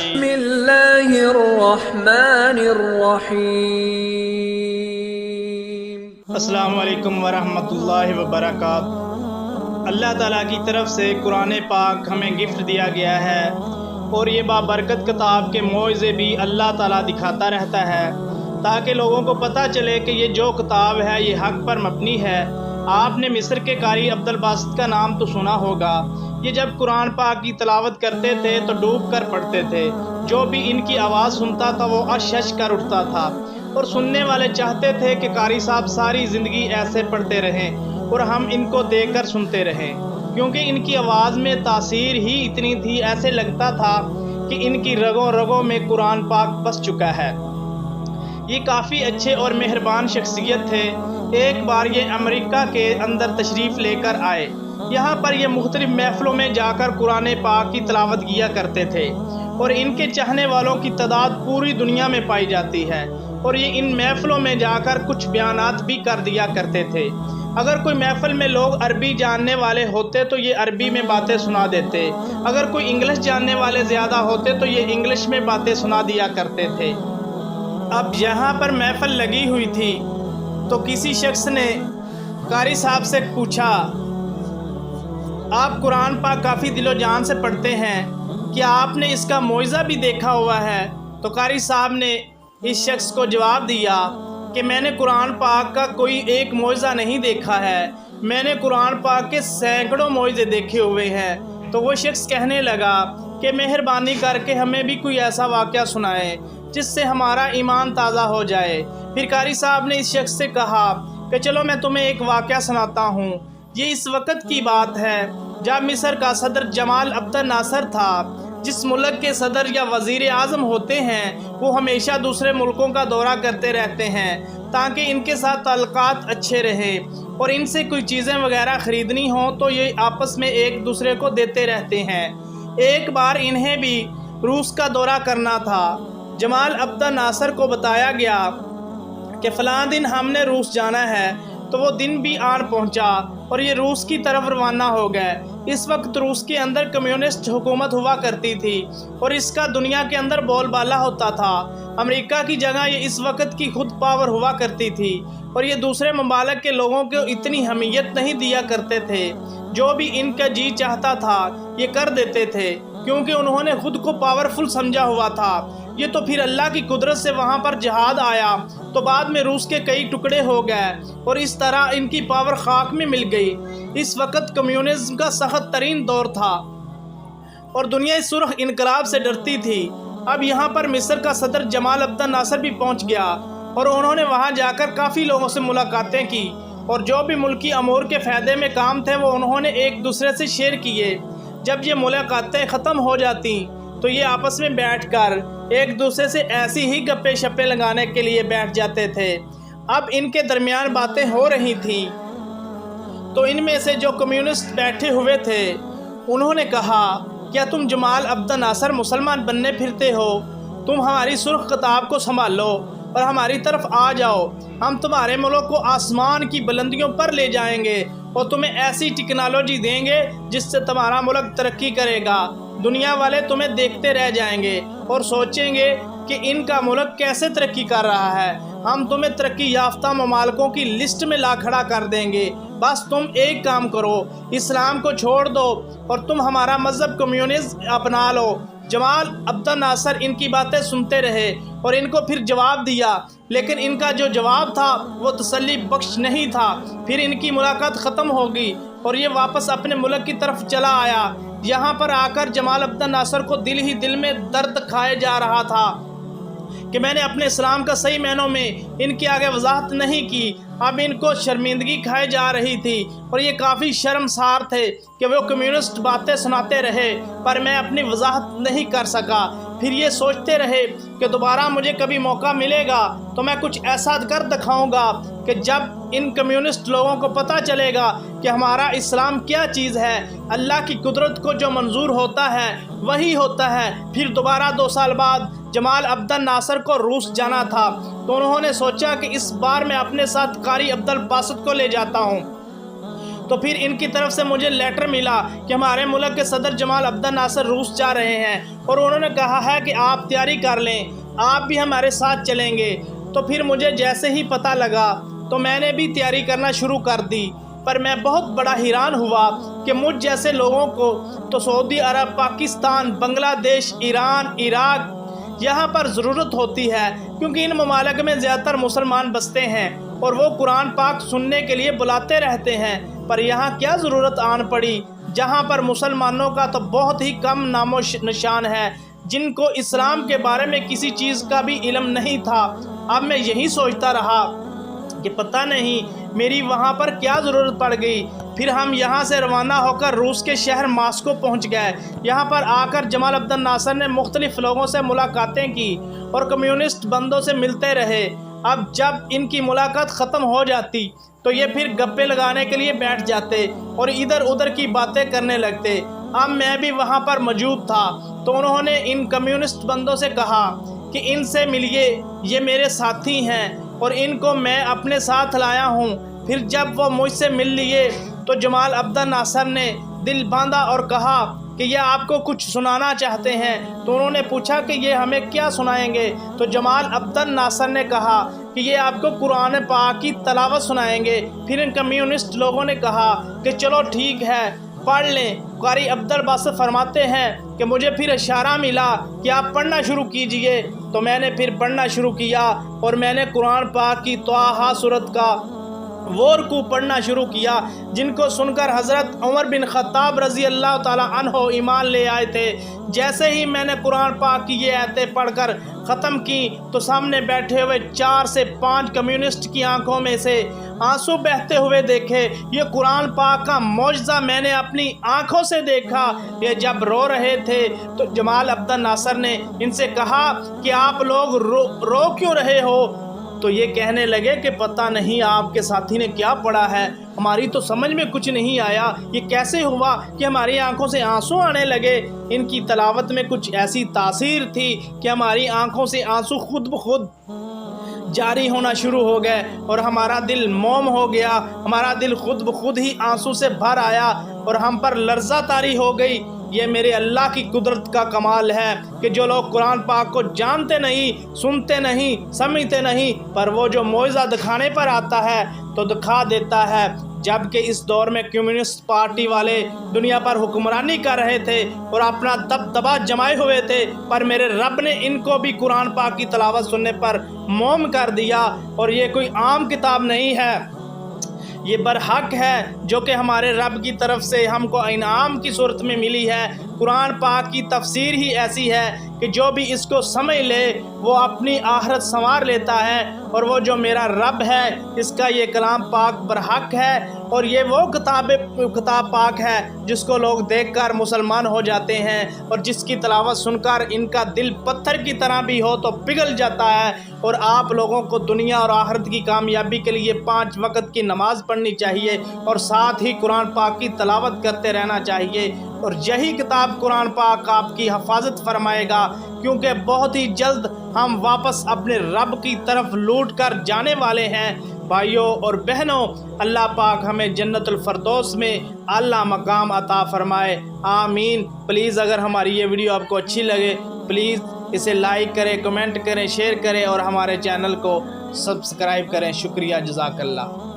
بسم اللہ الرحمن الرحیم۔ السلام علیکم ورحمۃ اللہ وبرکاتہ۔ اللہ تعالیٰ کی طرف سے قرآن پاک ہمیں گفٹ دیا گیا ہے، اور یہ بابرکت کتاب کے معجزے بھی اللہ تعالیٰ دکھاتا رہتا ہے تاکہ لوگوں کو پتہ چلے کہ یہ جو کتاب ہے یہ حق پر مبنی ہے۔ آپ نے مصر کے قاری عبد الباسط کا نام تو سنا ہوگا۔ یہ جب قرآن پاک کی تلاوت کرتے تھے تو ڈوب کر پڑھتے تھے، جو بھی ان کی آواز سنتا تھا وہ اشش کر اٹھتا تھا، اور سننے والے چاہتے تھے کہ قاری صاحب ساری زندگی ایسے پڑھتے رہیں اور ہم ان کو دیکھ کر سنتے رہیں، کیونکہ ان کی آواز میں تاثیر ہی اتنی تھی، ایسے لگتا تھا کہ ان کی رگوں رگوں میں قرآن پاک بس چکا ہے۔ یہ کافی اچھے اور مہربان شخصیت تھے۔ ایک بار یہ امریکہ کے اندر تشریف لے کر آئے۔ یہاں پر یہ مختلف محفلوں میں جا کر قرآن پاک کی تلاوت کیا کرتے تھے، اور ان کے چاہنے والوں کی تعداد پوری دنیا میں پائی جاتی ہے، اور یہ ان محفلوں میں جا کر کچھ بیانات بھی کر دیا کرتے تھے۔ اگر کوئی محفل میں لوگ عربی جاننے والے ہوتے تو یہ عربی میں باتیں سنا دیتے، اگر کوئی انگلش جاننے والے زیادہ ہوتے تو یہ انگلش میں باتیں سنا دیا کرتے تھے۔ اب یہاں پر محفل لگی ہوئی تھی تو کسی شخص نے قاری صاحب سے پوچھا، آپ قرآن پاک کافی دل و جان سے پڑھتے ہیں، کیا آپ نے اس کا معجزہ بھی دیکھا ہوا ہے؟ تو قاری صاحب نے اس شخص کو جواب دیا کہ میں نے قرآن پاک کا کوئی ایک معجزہ نہیں دیکھا ہے، میں نے قرآن پاک کے سینکڑوں معجزے دیکھے ہوئے ہیں۔ تو وہ شخص کہنے لگا کہ مہربانی کر کے ہمیں بھی کوئی ایسا واقعہ سنائیں جس سے ہمارا ایمان تازہ ہو جائے۔ پھر قاری صاحب نے اس شخص سے کہا کہ چلو میں تمہیں ایک واقعہ سناتا ہوں۔ یہ اس وقت کی بات ہے جب مصر کا صدر جمال عبد الناصر تھا۔ جس ملک کے صدر یا وزیر اعظم ہوتے ہیں وہ ہمیشہ دوسرے ملکوں کا دورہ کرتے رہتے ہیں تاکہ ان کے ساتھ تعلقات اچھے رہیں، اور ان سے کوئی چیزیں وغیرہ خریدنی ہوں تو یہ آپس میں ایک دوسرے کو دیتے رہتے ہیں۔ ایک بار انہیں بھی روس کا دورہ کرنا تھا۔ جمال عبد الناصر کو بتایا گیا کہ فلاں دن ہم نے روس جانا ہے، تو وہ دن بھی آن پہنچا اور یہ روس کی طرف روانہ ہو گئے۔ اس وقت روس کے اندر کمیونسٹ حکومت ہوا کرتی تھی اور اس کا دنیا کے اندر بول بالا ہوتا تھا۔ امریکہ کی جگہ یہ اس وقت کی خود پاور ہوا کرتی تھی، اور یہ دوسرے ممالک کے لوگوں کو اتنی اہمیت نہیں دیا کرتے تھے۔ جو بھی ان کا جی چاہتا تھا یہ کر دیتے تھے، کیونکہ انہوں نے خود کو پاورفل سمجھا ہوا تھا۔ یہ تو پھر اللہ کی قدرت سے وہاں پر جہاد آیا تو بعد میں روس کے کئی ٹکڑے ہو گئے، اور اس طرح ان کی پاور خاک میں مل گئی۔ اس وقت کمیونزم کا سخت ترین دور تھا اور دنیا اس سرخ انقلاب سے ڈرتی تھی۔ اب یہاں پر مصر کا صدر جمال عبد الناصر بھی پہنچ گیا، اور انہوں نے وہاں جا کر کافی لوگوں سے ملاقاتیں کی، اور جو بھی ملکی امور کے فائدے میں کام تھے وہ انہوں نے ایک دوسرے سے شیئر کیے۔ جب یہ ملاقاتیں ختم ہو جاتی تو یہ آپس میں بیٹھ کر ایک دوسرے سے ایسی ہی گپے شپے لگانے کے لیے بیٹھ جاتے تھے۔ اب ان کے درمیان باتیں ہو رہی تھیں تو ان میں سے جو کمیونسٹ بیٹھے ہوئے تھے انہوں نے کہا، کیا تم جمال عبد الناصر مسلمان بننے پھرتے ہو؟ تم ہماری سرخ کتاب کو سنبھالو اور ہماری طرف آ جاؤ، ہم تمہارے ملک کو آسمان کی بلندیوں پر لے جائیں گے اور تمہیں ایسی ٹیکنالوجی دیں گے جس سے تمہارا ملک ترقی کرے گا۔ دنیا والے تمہیں دیکھتے رہ جائیں گے اور سوچیں گے کہ ان کا ملک کیسے ترقی کر رہا ہے۔ ہم تمہیں ترقی یافتہ ممالکوں کی لسٹ میں لا کھڑا کر دیں گے، بس تم ایک کام کرو، اسلام کو چھوڑ دو اور تم ہمارا مذہب کمیونزم اپنا لو۔ جمال عبد الناصر ان کی باتیں سنتے رہے اور ان کو پھر جواب دیا، لیکن ان کا جو جواب تھا وہ تسلی بخش نہیں تھا۔ پھر ان کی ملاقات ختم ہوگی اور یہ واپس اپنے ملک کی طرف چلا آیا۔ یہاں پر آ کر جمال عبد الناصر کو دل ہی دل میں درد کھائے جا رہا تھا کہ میں نے اپنے اسلام کا صحیح معنوں میں ان کے آگے وضاحت نہیں کی۔ اب ان کو شرمندگی کھائے جا رہی تھی اور یہ کافی شرمسار تھے کہ وہ کمیونسٹ باتیں سناتے رہے پر میں اپنی وضاحت نہیں کر سکا۔ پھر یہ سوچتے رہے کہ دوبارہ مجھے کبھی موقع ملے گا تو میں کچھ ایسا کر دکھاؤں گا کہ جب ان کمیونسٹ لوگوں کو پتہ چلے گا کہ ہمارا اسلام کیا چیز ہے، اللہ کی قدرت کو جو منظور ہوتا ہے وہی ہوتا ہے۔ پھر دوبارہ 2 سال بعد جمال عبد الناصر کو روس جانا تھا تو انہوں نے سوچا کہ اس بار میں اپنے ساتھ قاری عبد الباسط کو لے جاتا ہوں۔ تو پھر ان کی طرف سے مجھے لیٹر ملا کہ ہمارے ملک کے صدر جمال عبد الناصر روس جا رہے ہیں اور انہوں نے کہا ہے کہ آپ تیاری کر لیں، آپ بھی ہمارے ساتھ چلیں گے۔ تو پھر مجھے جیسے ہی پتہ لگا تو میں نے بھی تیاری کرنا شروع کر دی، پر میں بہت بڑا حیران ہوا کہ مجھ جیسے لوگوں کو تو سعودی عرب، پاکستان، بنگلہ دیش، ایران، عراق یہاں پر ضرورت ہوتی ہے، کیونکہ ان ممالک میں زیادہ تر مسلمان بستے ہیں اور وہ قرآن پاک سننے کے لیے بلاتے رہتے ہیں، پر یہاں کیا ضرورت آن پڑی جہاں پر مسلمانوں کا تو بہت ہی کم نام و نشان ہے، جن کو اسلام کے بارے میں کسی چیز کا بھی علم نہیں تھا۔ اب میں یہی سوچتا رہا کہ پتہ نہیں میری وہاں پر کیا ضرورت پڑ گئی۔ پھر ہم یہاں سے روانہ ہو کر روس کے شہر ماسکو پہنچ گئے۔ یہاں پر آ کر جمال عبد الناصر نے مختلف لوگوں سے ملاقاتیں کی اور کمیونسٹ بندوں سے ملتے رہے۔ اب جب ان کی ملاقات ختم ہو جاتی تو یہ پھر گپے لگانے کے لیے بیٹھ جاتے اور ادھر ادھر کی باتیں کرنے لگتے۔ اب میں بھی وہاں پر موجود تھا تو انہوں نے ان کمیونسٹ بندوں سے کہا کہ ان سے ملیے، یہ میرے ساتھی ہیں اور ان کو میں اپنے ساتھ لایا ہوں۔ پھر جب وہ مجھ سے مل لیے تو جمال عبد الناصر نے دل باندھا اور کہا کہ یہ آپ کو کچھ سنانا چاہتے ہیں۔ تو انہوں نے پوچھا کہ یہ ہمیں کیا سنائیں گے؟ تو جمال عبد الناصر نے کہا کہ یہ آپ کو قرآن پاک کی تلاوت سنائیں گے۔ پھر ان کمیونسٹ لوگوں نے کہا کہ چلو ٹھیک ہے، پڑھ لیں۔ قاری عبد الباسط فرماتے ہیں کہ مجھے پھر اشارہ ملا کہ آپ پڑھنا شروع کیجئے، تو میں نے پھر پڑھنا شروع کیا اور میں نے قرآن پاک کی طٰہٰ سورت کا وہ رکوع پڑھنا شروع کیا جن کو سن کر حضرت عمر بن خطاب رضی اللہ تعالی عنہ ایمان لے آئے تھے۔ جیسے ہی میں نے قرآن پاک کی یہ آیتیں پڑھ کر ختم کی تو سامنے بیٹھے ہوئے 4 سے 5 کمیونسٹ کی آنکھوں میں سے آنسو بہتے ہوئے دیکھے۔ یہ قرآن پاک کا معجزہ میں نے اپنی آنکھوں سے دیکھا۔ یہ جب رو رہے تھے تو جمال عبد الناصر نے ان سے کہا کہ آپ لوگ رو کیوں رہے ہو؟ تو یہ کہنے لگے کہ پتہ نہیں آپ کے ساتھی نے کیا پڑھا ہے، ہماری تو سمجھ میں کچھ نہیں آیا، یہ کیسے ہوا کہ ہماری آنکھوں سے آنسو آنے لگے۔ ان کی تلاوت میں کچھ ایسی تاثیر تھی کہ ہماری آنکھوں سے آنسو خود بخود جاری ہونا شروع ہو گئے اور ہمارا دل موم ہو گیا، ہمارا دل خود بخود ہی آنسو سے بھر آیا اور ہم پر لرزہ طاری ہو گئی۔ یہ میرے اللہ کی قدرت کا کمال ہے کہ جو لوگ قرآن پاک کو جانتے نہیں، سنتے نہیں، سمجھتے نہیں، پر وہ جو معجزہ دکھانے پر آتا ہے تو دکھا دیتا ہے۔ جبکہ اس دور میں کمیونسٹ پارٹی والے دنیا پر حکمرانی کر رہے تھے اور اپنا دبدبا جمائے ہوئے تھے، پر میرے رب نے ان کو بھی قرآن پاک کی تلاوت سننے پر موم کر دیا۔ اور یہ کوئی عام کتاب نہیں ہے، یہ برحق ہے جو کہ ہمارے رب کی طرف سے ہم کو انعام کی صورت میں ملی ہے۔ قرآن پاک کی تفسیر ہی ایسی ہے کہ جو بھی اس کو سمجھ لے وہ اپنی آخرت سنوار لیتا ہے، اور وہ جو میرا رب ہے اس کا یہ کلام پاک برحق ہے، اور یہ وہ کتاب پاک ہے جس کو لوگ دیکھ کر مسلمان ہو جاتے ہیں، اور جس کی تلاوت سن کر ان کا دل پتھر کی طرح بھی ہو تو پگھل جاتا ہے۔ اور آپ لوگوں کو دنیا اور آخرت کی کامیابی کے لیے 5 وقت کی نماز پڑھنی چاہیے اور ساتھ ہی قرآن پاک کی تلاوت کرتے رہنا چاہیے، اور یہی کتاب قرآن پاک آپ کی حفاظت فرمائے گا، کیونکہ بہت ہی جلد ہم واپس اپنے رب کی طرف لوٹ کر جانے والے ہیں۔ بھائیوں اور بہنوں، اللہ پاک ہمیں جنت الفردوس میں اعلیٰ مقام عطا فرمائے، آمین۔ پلیز اگر ہماری یہ ویڈیو آپ کو اچھی لگے پلیز اسے لائک کریں، کمنٹ کریں، شیئر کریں اور ہمارے چینل کو سبسکرائب کریں۔ شکریہ، جزاک اللہ۔